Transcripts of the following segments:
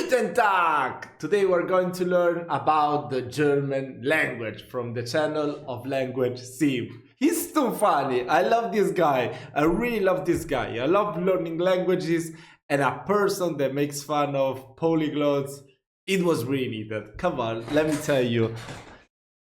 Guten Tag! Today we're going to learn about the German language from the channel of Language Sim. He's too funny. I love this guy. I really love this guy. I love learning languages and a person that makes fun of polyglots. It was really needed. Come on, let me tell you.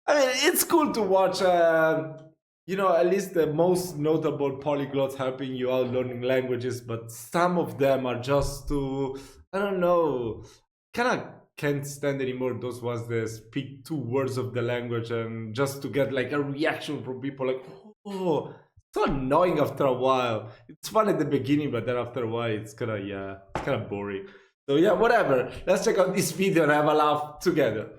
I mean, it's cool to watch, at least the most notable polyglots helping you out learning languages, but some of them are just too, I don't know, kind of can't stand anymore those ones that speak two words of the language and just to get like a reaction from people like, oh, so annoying after a while. It's fun at the beginning, but then after a while, it's kind of boring. So yeah, whatever. Let's check out this video and have a laugh together.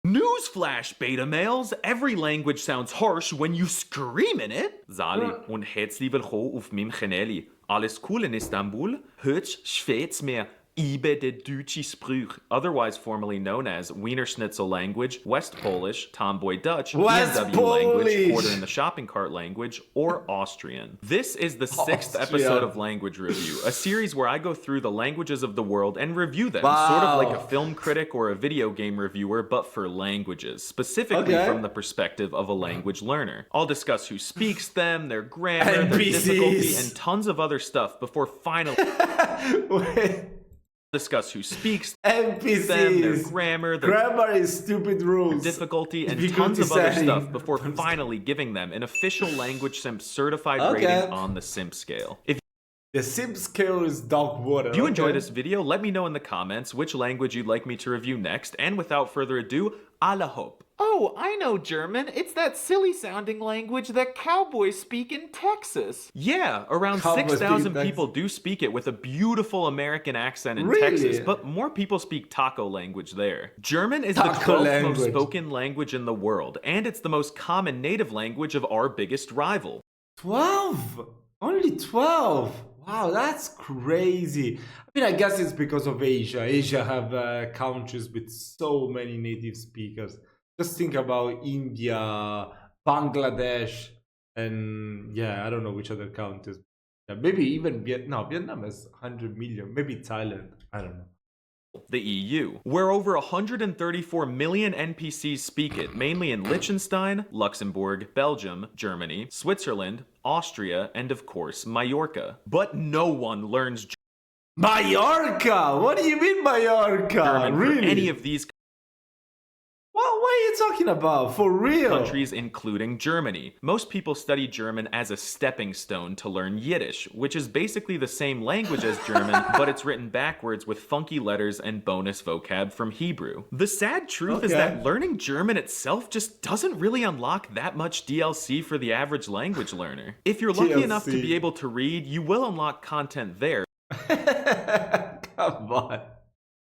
Newsflash, beta males! Every language sounds harsh when you scream in it. Sali und herzlich willkommen auf meinem Kanal. Alles cool in Istanbul? Hutsch Schweizmeer. Ibe de Deutsche Sprüch, otherwise formerly known as Wiener Schnitzel language, West Polish, Tomboy Dutch, ENW language, Quarter in the Shopping Cart language, or Austrian. This is the sixth episode of Language Review, a series where I go through the languages of the world and review them, sort of like a film critic or a video game reviewer, but for languages, specifically from the perspective of a language learner. I'll discuss who speaks them, their grammar, their difficulty, and tons of other stuff before finally... discuss who speaks NPCs, them, their grammar is stupid rules, difficulty, and tons of other stuff before finally giving them an official Language Simp certified rating on the Simp scale. The Simp scale is dog water. If you enjoy this video, let me know in the comments which language you'd like me to review next, and without further ado, alle hope. Oh, I know German. It's that silly-sounding language that cowboys speak in Texas. Yeah, around 6,000 people do speak it with a beautiful American accent in Texas, but more people speak taco language there. German is the 12th most spoken language in the world, and it's the most common native language of our biggest rival. 12? Only 12? Wow, that's crazy. I mean, I guess it's because of Asia. Asia have countries with so many native speakers. Just think about India, Bangladesh, and yeah, I don't know which other countries. Yeah, maybe even Vietnam. Vietnam has 100 million. Maybe Thailand. I don't know. The EU, where over 134 million NPCs speak it, mainly in Liechtenstein, Luxembourg, Belgium, Germany, Switzerland, Austria, and of course, Mallorca. But no one learns Mallorca! What do you mean Mallorca? German for any of these what are you talking about? For real? Countries including Germany. Most people study German as a stepping stone to learn Yiddish, which is basically the same language as German, but it's written backwards with funky letters and bonus vocab from Hebrew. The sad truth is that learning German itself just doesn't really unlock that much DLC for the average language learner. If you're lucky enough to be able to read, you will unlock content there. Come on.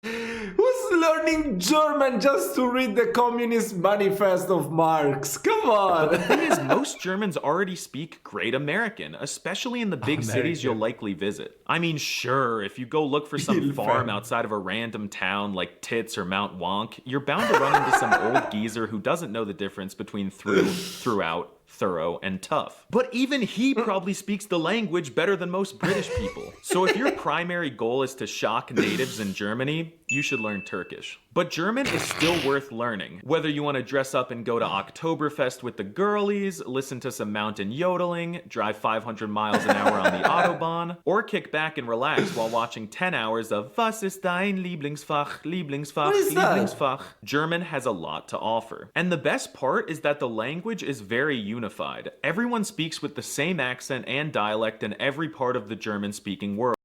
Who's learning German just to read the Communist Manifest of Marx? Come on! But the thing is, most Germans already speak great American, especially in the big cities you'll likely visit. I mean, sure, if you go look for some farm outside of a random town like Tits or Mount Wonk, you're bound to run into some old geezer who doesn't know the difference between through, throughout, thorough, and tough. But even he probably speaks the language better than most British people. So if your primary goal is to shock natives in Germany, you should learn Turkish. But German is still worth learning. Whether you want to dress up and go to Oktoberfest with the girlies, listen to some mountain yodeling, drive 500 miles an hour on the Autobahn, or kick back and relax while watching 10 hours of Was ist dein Lieblingsfach, Lieblingsfach, Lieblingsfach. German has a lot to offer. And the best part is that the language is very unified. Everyone speaks with the same accent and dialect in every part of the German-speaking world.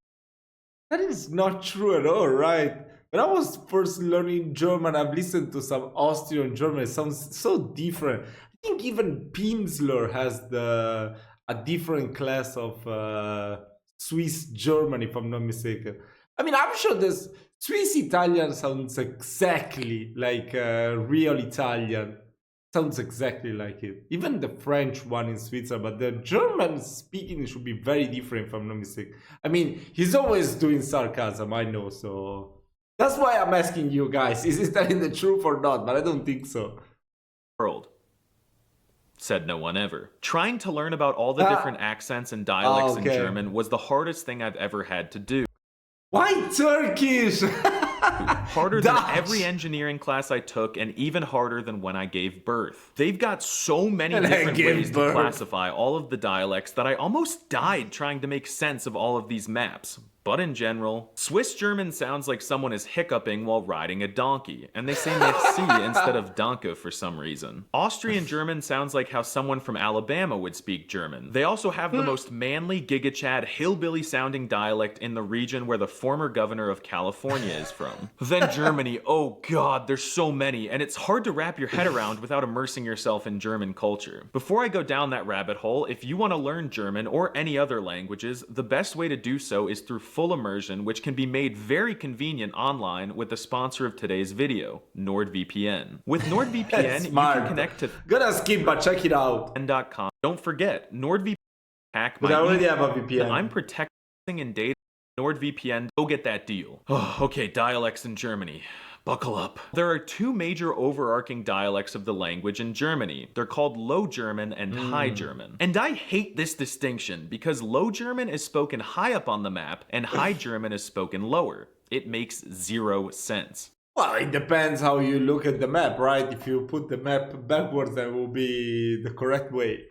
That is not true at all, right? When I was first learning German, I've listened to some Austrian German. It sounds so different. I think even Pimsleur has a different class of Swiss German, if I'm not mistaken. I mean, I'm sure this Swiss Italian sounds exactly like real Italian. Sounds exactly like it. Even the French one in Switzerland, but the German speaking should be very different, if I'm not mistaken. I mean, he's always doing sarcasm, I know, so... That's why I'm asking you guys, is this telling the truth or not? But I don't think so. World. Said no one ever. Trying to learn about all the different accents and dialects in German was the hardest thing I've ever had to do. Why Turkish? Harder than Dutch. every engineering class I took, and even harder than when I gave birth. They've got so many different ways to classify all of the dialects that I almost died trying to make sense of all of these maps. But in general, Swiss German sounds like someone is hiccuping while riding a donkey, and they say merci instead of danke for some reason. Austrian German sounds like how someone from Alabama would speak German. They also have the most manly, giga-chad, hillbilly-sounding dialect in the region where the former governor of California is from. Then Germany, oh god, there's so many, and it's hard to wrap your head around without immersing yourself in German culture. Before I go down that rabbit hole, if you want to learn German or any other languages, the best way to do so is through full immersion, which can be made very convenient online with the sponsor of today's video, NordVPN. With NordVPN, you can connect to Gonna skip, but check it out. .com. Don't forget, NordVPN hack But I already have a VPN. I'm protecting and data. NordVPN, go get that deal. Oh, okay, dialects in Germany. Buckle up. There are two major overarching dialects of the language in Germany. They're called Low German and High German. And I hate this distinction because Low German is spoken high up on the map and High German is spoken lower. It makes zero sense. Well, it depends how you look at the map, right? If you put the map backwards, that will be the correct way.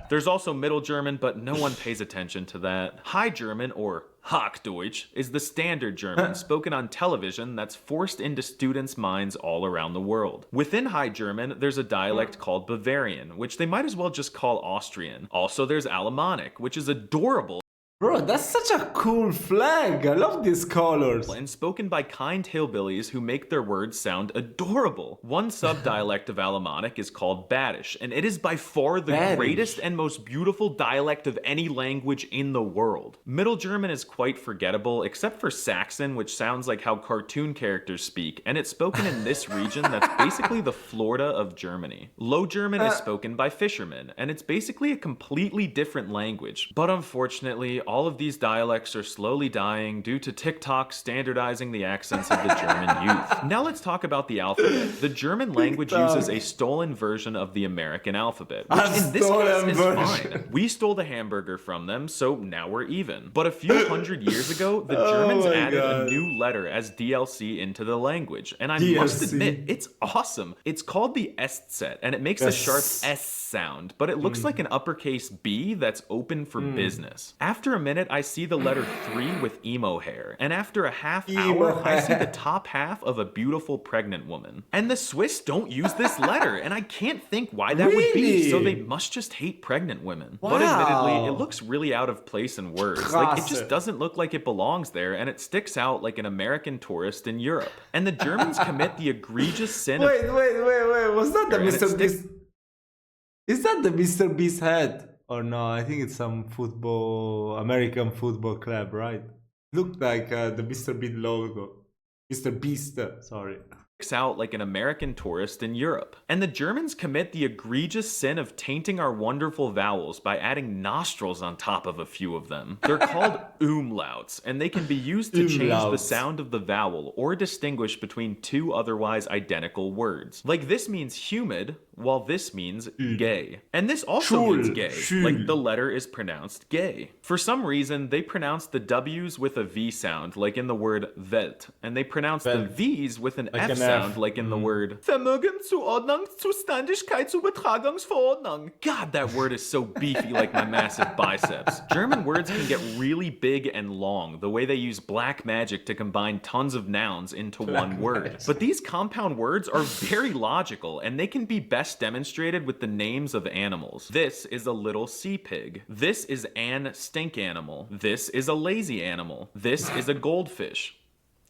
There's also Middle German, but no one pays attention to that. High German, or Hochdeutsch, is the standard German spoken on television that's forced into students' minds all around the world. Within High German, there's a dialect called Bavarian, which they might as well just call Austrian. Also, there's Alemannic, which is adorable. Bro, that's such a cool flag. I love these colors. And spoken by kind hillbillies who make their words sound adorable. One subdialect of Alemannic is called Baddish, and it is by far the greatest and most beautiful dialect of any language in the world. Middle German is quite forgettable, except for Saxon, which sounds like how cartoon characters speak, and it's spoken in this region that's basically the Florida of Germany. Low German is spoken by fishermen, and it's basically a completely different language. But unfortunately, all of these dialects are slowly dying due to TikTok standardizing the accents of the German youth. Now let's talk about the alphabet. The German language uses a stolen version of the American alphabet, which in this case is fine. We stole the hamburger from them, so now we're even. But a few hundred years ago, the Germans added a new letter as DLC into the language, and I must admit, it's awesome. It's called the Eszett, and it makes a sharp S sound, but it looks like an uppercase B that's open for business. After a minute, I see the letter 3 with emo hair, and after a half hour, I see the top half of a beautiful pregnant woman. And the Swiss don't use this letter, and I can't think why that would be, so they must just hate pregnant women. But admittedly, it looks really out of place in words. Like, it just doesn't look like it belongs there, and it sticks out like an American tourist in Europe. And the Germans commit the egregious sin of... Wait, was that the Mr. Beast? Is that the Mr. Beast head? Or no, I think it's some American football club, right? Looked like the Mr. Beast logo. Mr. Beast, sorry. Out like an American tourist in Europe. And the Germans commit the egregious sin of tainting our wonderful vowels by adding nostrils on top of a few of them. They're called umlauts, and they can be used to change the sound of the vowel or distinguish between two otherwise identical words. Like this means humid, while this means gay. And this also means gay, like the letter is pronounced gay. For some reason, they pronounce the W's with a V sound, like in the word Welt, and they pronounce the V's with an F sound, like in the word Vermögenszuordnungszustandigkeitsübertragungsverordnung. God, that word is so beefy like my massive biceps. German words can get really big and long, the way they use black magic to combine tons of nouns into one word. But these compound words are very logical, and they can be best demonstrated with the names of animals. This is a little sea pig. This is an stink animal. This is a lazy animal. This is a goldfish.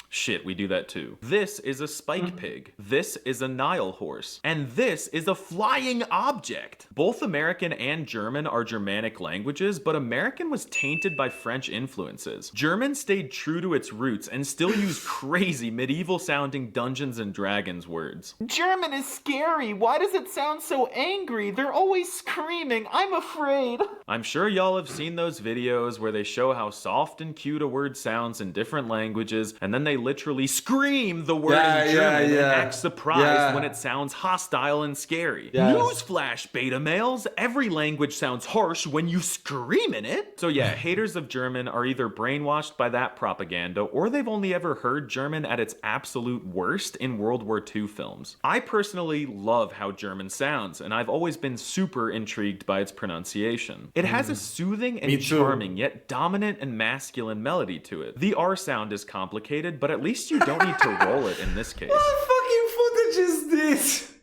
Shit, we do that too. This is a spike pig. This is a Nile horse. And this is a flying object. Both American and German are Germanic languages, but American was tainted by French influences. German stayed true to its roots and still use crazy medieval sounding Dungeons and Dragons words. German is scary. Why does it sound so angry? They're always screaming. I'm afraid. I'm sure y'all have seen those videos where they show how soft and cute a word sounds in different languages, and then they may literally scream the word in German and act surprised when it sounds hostile and scary. Newsflash, beta males! Every language sounds harsh when you scream in it. So yeah, haters of German are either brainwashed by that propaganda or they've only ever heard German at its absolute worst in World War II films. I personally love how German sounds, and I've always been super intrigued by its pronunciation. It has a soothing and charming yet dominant and masculine melody to it. The R sound is complicated, but at least you don't need to roll it in this case. What fucking footage is this?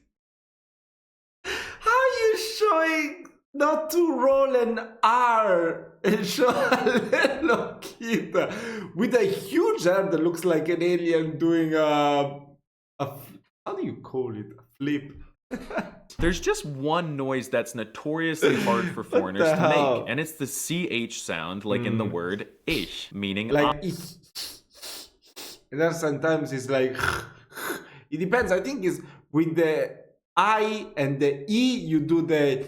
How are you showing not to roll an R and show a little kid with a huge arm that looks like an alien doing a how do you call it? A flip. There's just one noise that's notoriously hard for foreigners to make, and it's the CH sound, like in the word ich, meaning like ich. And then sometimes it's like it depends. I think it's with the I and the E you do the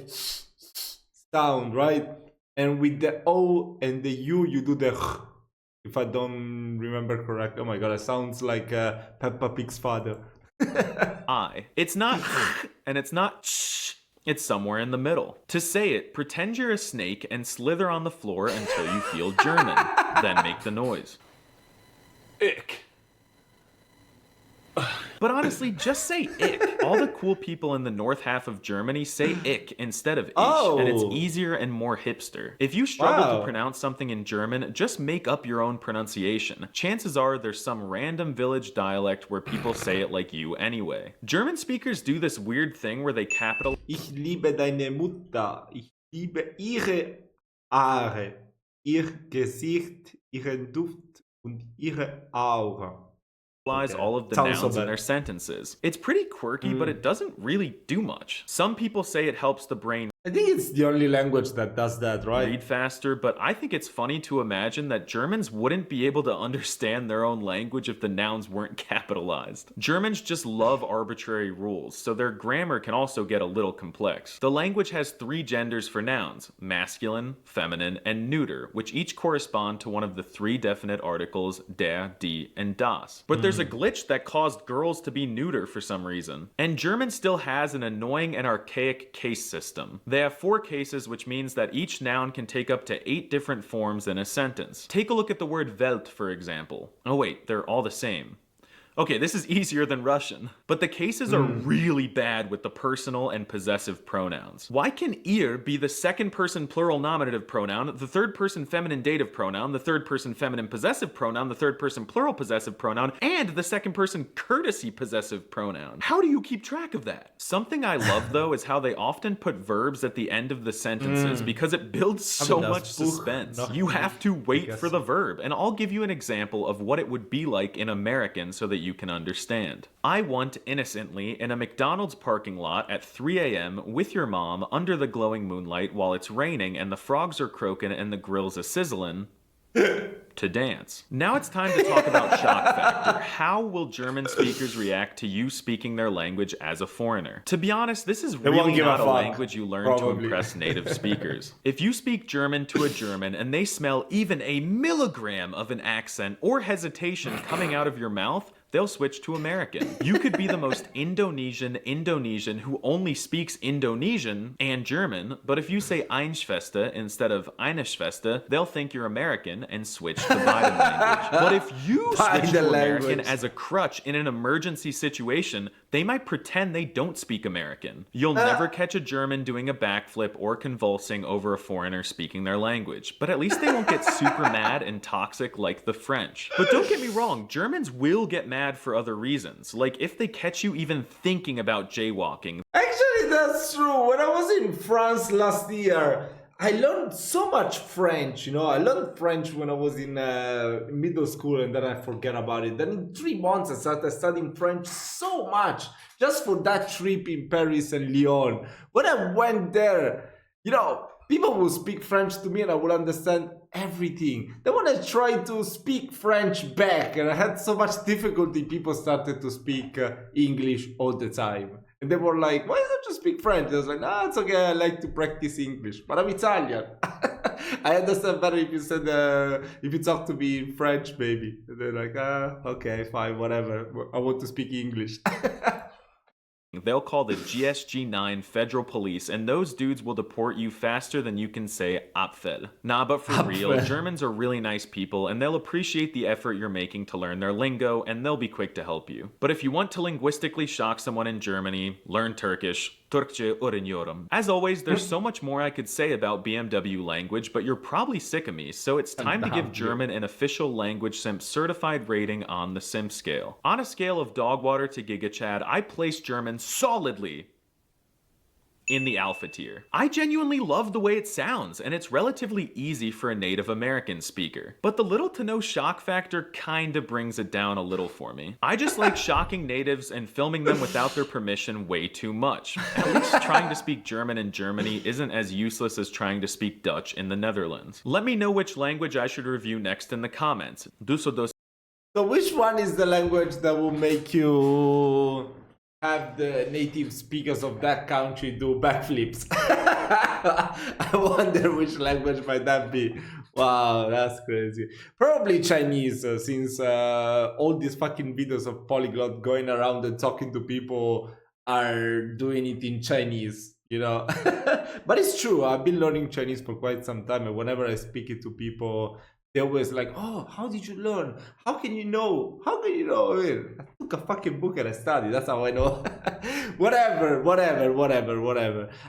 sound, right? And with the O and the U you do the if I don't remember correct. Oh my god, it sounds like Peppa Pig's father. I. It's not and it's not shh. It's somewhere in the middle. To say it, pretend you're a snake and slither on the floor until you feel German. Then make the noise. Ick. But honestly, just say ick. All the cool people in the north half of Germany say ick instead of ich, and it's easier and more hipster. If you struggle to pronounce something in German, just make up your own pronunciation. Chances are there's some random village dialect where people say it like you anyway. German speakers do this weird thing where they capitalize Ich liebe deine Mutter. Ich liebe ihre Haare, ihr Gesicht, ihren Duft und ihre Aura. All of the nouns in their sentences. It's pretty quirky, but it doesn't really do much. Some people say it helps the brain I think it's the only language that does that, right? read faster, but I think it's funny to imagine that Germans wouldn't be able to understand their own language if the nouns weren't capitalized. Germans just love arbitrary rules, so their grammar can also get a little complex. The language has 3 genders for nouns: masculine, feminine, and neuter, which each correspond to one of the 3 definite articles der, die, and das. But there's a glitch that caused girls to be neuter for some reason. And German still has an annoying and archaic case system. They have 4 cases, which means that each noun can take up to 8 different forms in a sentence. Take a look at the word Welt, for example. Oh wait, they're all the same. Okay, this is easier than Russian. But the cases are really bad with the personal and possessive pronouns. Why can ihr be the second person plural nominative pronoun, the third person feminine dative pronoun, the third person feminine possessive pronoun, the third person plural possessive pronoun, and the second person courtesy possessive pronoun? How do you keep track of that? Something I love though is how they often put verbs at the end of the sentences because it builds so much suspense. You have to wait for the verb, and I'll give you an example of what it would be like in American so that you can understand. I want innocently in a McDonald's parking lot at 3 a.m. with your mom under the glowing moonlight while it's raining and the frogs are croaking and the grill's a sizzling to dance. Now it's time to talk about shock factor. How will German speakers react to you speaking their language as a foreigner? To be honest, this is really not a language you learn to impress native speakers. If you speak German to a German and they smell even a milligram of an accent or hesitation coming out of your mouth, they'll switch to American. You could be the most Indonesian who only speaks Indonesian and German, but if you say Einschwester instead of eine Schwester, they'll think you're American and switch to Biden language. But if you switch to American as a crutch in an emergency situation, they might pretend they don't speak American. You'll never catch a German doing a backflip or convulsing over a foreigner speaking their language, but at least they won't get super mad and toxic like the French. But don't get me wrong, Germans will get mad for other reasons, like if they catch you even thinking about jaywalking. Actually, that's true. When I was in France last year, I learned so much French, I learned French when I was in middle school and then I forget about it. Then in 3 months I started studying French so much just for that trip in Paris and Lyon. When I went there, people would speak French to me and I would understand everything. Then when I tried to speak French back and I had so much difficulty, people started to speak English all the time. And they were like, why don't you speak French? I was like, no, it's okay, I like to practice English, but I'm Italian. I understand better if you said if you talk to me in French, maybe. And they're like, okay, fine, whatever. I want to speak English. They'll call the GSG-9 federal police, and those dudes will deport you faster than you can say Apfel. Nah, but for real, Apfel. Germans are really nice people, and they'll appreciate the effort you're making to learn their lingo, and they'll be quick to help you. But if you want to linguistically shock someone in Germany, learn Turkish. Türkçe öğreniyorum. As always, there's so much more I could say about BMW language, but you're probably sick of me, so it's time to give German an official language simp certified rating on the simp scale. On a scale of dogwater to gigachad, I place German solidly in the alpha tier. I genuinely love the way it sounds, and it's relatively easy for a native American speaker. But the little to no shock factor kinda brings it down a little for me. I just like shocking natives and filming them without their permission way too much. At least trying to speak German in Germany isn't as useless as trying to speak Dutch in the Netherlands. Let me know which language I should review next in the comments. So which one is the language that will make you have the native speakers of that country do backflips? I wonder which language might that be. Wow, that's crazy. Probably Chinese, since all these fucking videos of polyglot going around and talking to people are doing it in Chinese, you know. But it's true, I've been learning Chinese for quite some time, and whenever I speak it to people, they're always like, oh, how did you learn? How can you know? How can you know? I mean, I took a fucking book and I studied. That's how I know. whatever.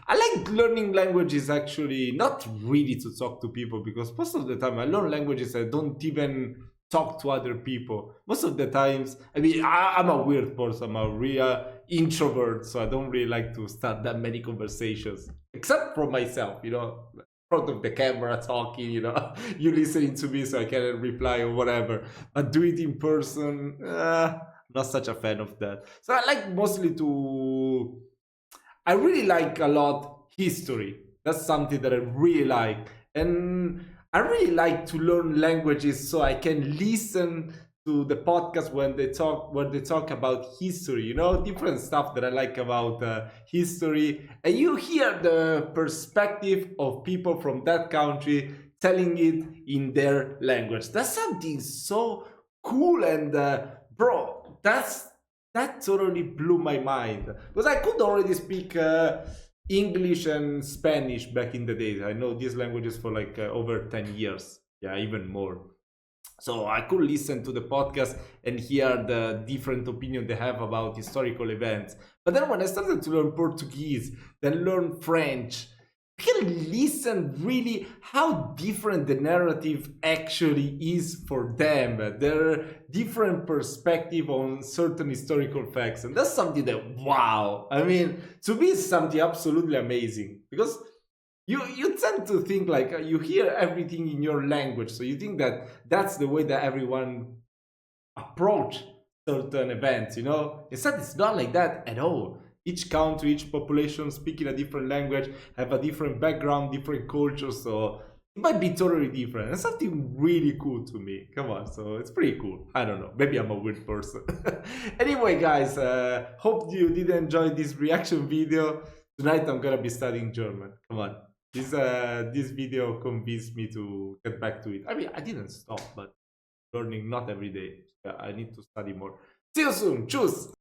I like learning languages actually, not really to talk to people, because most of the time I learn languages I don't even talk to other people. Most of the times, I mean, I'm a weird person. I'm a real introvert, so I don't really like to start that many conversations, except for myself, you know. Front of the camera talking, you know, you listening to me so I can reply or whatever. But do it in person, not such a fan of that. So I like mostly to, I really like a lot history. That's something that I really like. And I really like to learn languages so I can listen to the podcast when they talk about history, you know, different stuff that I like about history, and you hear the perspective of people from that country telling it in their language. That's something so cool, and bro, that totally blew my mind, because I could already speak English and Spanish back in the days. I know these languages for like over 10 years, yeah, even more. So I could listen to the podcast and hear the different opinion they have about historical events. But then when I started to learn Portuguese, then learn French, you can listen really how different the narrative actually is for them, their different perspective on certain historical facts. And that's something that, wow, I mean, to me, it's something absolutely amazing, because you tend to think like you hear everything in your language, so you think that that's the way that everyone approach certain events, you know. Instead, it's not like that at all. Each country, each population speaking a different language, have a different background, different culture, so it might be totally different. It's something really cool to me. Come on, so it's pretty cool. I don't know, maybe I'm a weird person. Anyway, guys, hope you did enjoy this reaction video. Tonight I'm gonna be studying German. Come on. This video convinced me to get back to it. I mean, I didn't stop, but learning not every day. I need to study more. See you soon. Tschüss.